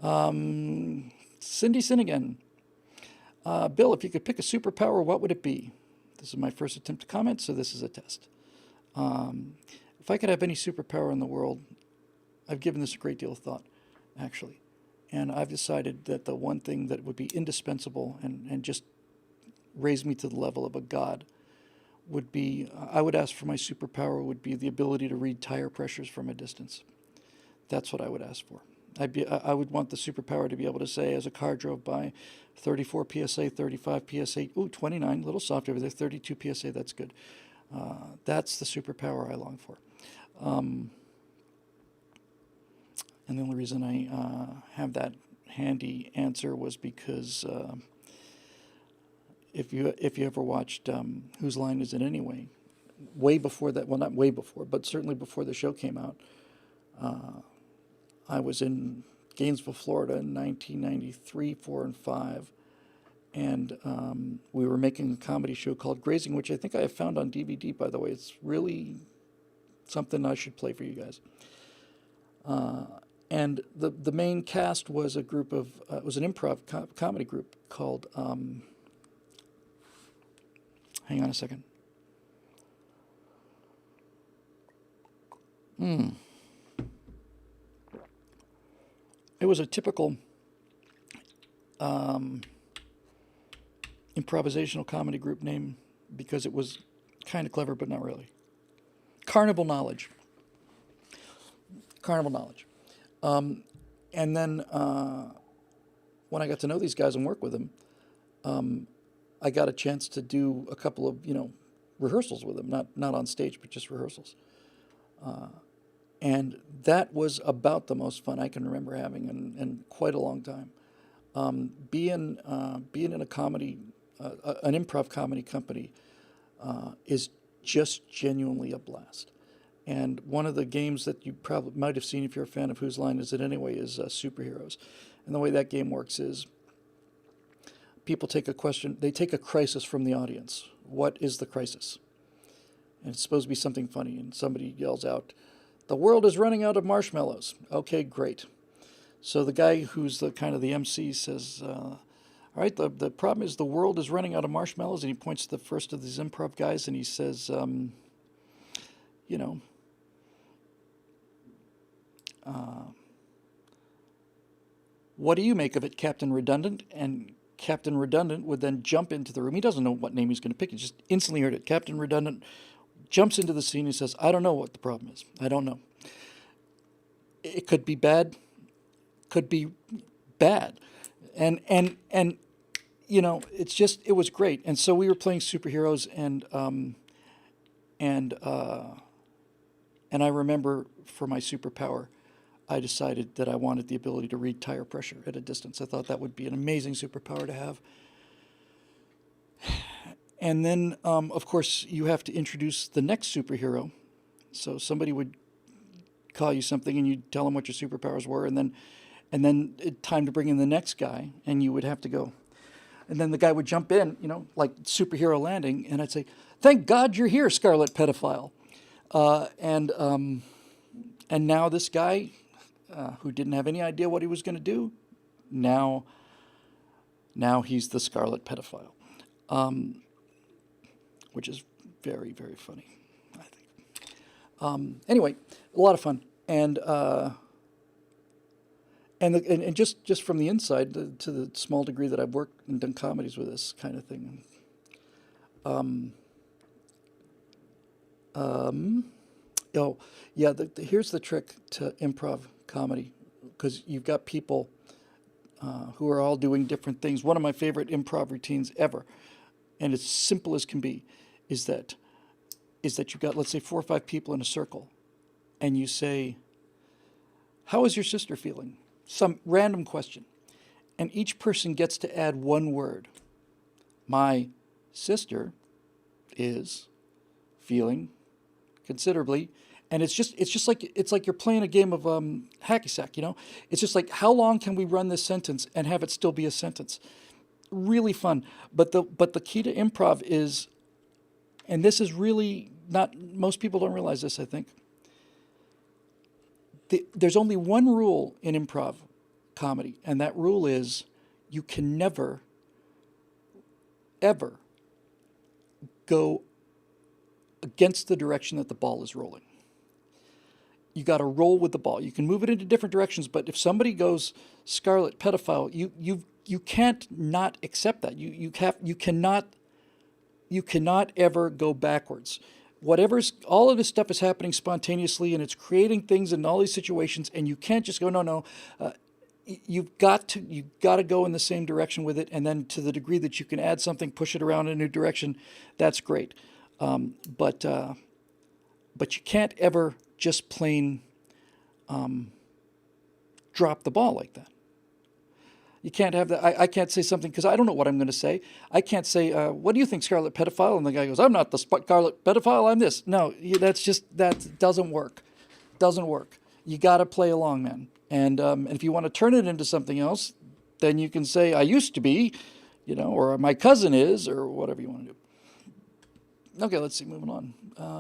Cindy Sinnigan. Bill, if you could pick a superpower, what would it be? This is my first attempt to comment, so this is a test. If I could have any superpower in the world, I've given this a great deal of thought, actually. And I've decided that the one thing that would be indispensable and just raise me to the level of a god would be, I would ask for my superpower would be the ability to read tire pressures from a distance. That's what I would ask for. I would want the superpower to be able to say, as a car drove by, 34 PSA, 35 PSA, ooh, 29, a little soft over there, 32 PSA, that's good. That's the superpower I long for. And the only reason I have that handy answer was because if you ever watched Whose Line Is It Anyway, way before that, well, not way before, but certainly before the show came out, I was in Gainesville, Florida in 1993, 4, and 5, and we were making a comedy show called Grazing, which I think I have found on DVD, by the way. It's really something I should play for you guys. And the main cast was a group of, it was an improv comedy group called, hang on a second. It was a typical improvisational comedy group name because it was kind of clever, but not really. Carnival Knowledge. Carnival Knowledge. And then when I got to know these guys and work with them, I got a chance to do a couple of, rehearsals with them, not on stage, but just rehearsals. And that was about the most fun I can remember having in quite a long time. Being in a comedy, an improv comedy company, is just genuinely a blast. And one of the games that you probably might have seen if you're a fan of Whose Line Is It Anyway is Superheroes. And the way that game works is people take a question, they take a crisis from the audience. What is the crisis? And it's supposed to be something funny, and somebody yells out, "The world is running out of marshmallows." Okay, great. So the guy who's the kind of the MC says, all right, the problem is the world is running out of marshmallows, and he points to the first of these improv guys, and he says, what do you make of it, Captain Redundant? And Captain Redundant would then jump into the room. He doesn't know what name he's going to pick. He just instantly heard it. Captain Redundant jumps into the scene and says, "I don't know what the problem is. I don't know. It could be bad. Could be bad." And it's just, it was great. And so we were playing superheroes, and I remember for my superpower, I decided that I wanted the ability to read tire pressure at a distance. I thought that would be an amazing superpower to have. And then, of course, you have to introduce the next superhero. So somebody would call you something, and you'd tell them what your superpowers were, and then it's time to bring in the next guy, and you would have to go. And then the guy would jump in, like superhero landing, and I'd say, "Thank God you're here, Scarlet Pedophile." And now this guy, who didn't have any idea what he was going to do, now he's the Scarlet Pedophile, which is very, very funny, I think. Anyway, a lot of fun, and just from the inside, to the small degree that I've worked and done comedies with this kind of thing. Oh, yeah, here's the trick to improv comedy, because you've got people who are all doing different things. One of my favorite improv routines ever, and it's simple as can be, is that you've got, let's say, 4 or 5 people in a circle, and you say, "How is your sister feeling?" Some random question. And each person gets to add one word. "My sister is feeling considerably," and it's just like you're playing a game of hacky sack. It's just like, how long can we run this sentence and have it still be a sentence? Really fun. But the key to improv is, and this is really not, most people don't realize this, I think. There's only one rule in improv comedy. And that rule is you can never, ever go against the direction that the ball is rolling. You got to roll with the ball. You can move it into different directions, but if somebody goes scarlet pedophile, you can't not accept that. You cannot ever go backwards. All of this stuff is happening spontaneously, and it's creating things in all these situations, and you can't just go, no. You've got to go in the same direction with it, and then to the degree that you can add something, push it around in a new direction, that's great. But you can't ever just plain drop the ball like that. You can't have that. I can't say something because I don't know what I'm going to say. I can't say, what do you think, scarlet pedophile? And the guy goes, I'm not the scarlet pedophile, I'm this. No, that doesn't work. Doesn't work. You got to play along, man. And if you want to turn it into something else, then you can say, I used to be, or my cousin is, or whatever you want to do. Okay, let's see, moving on.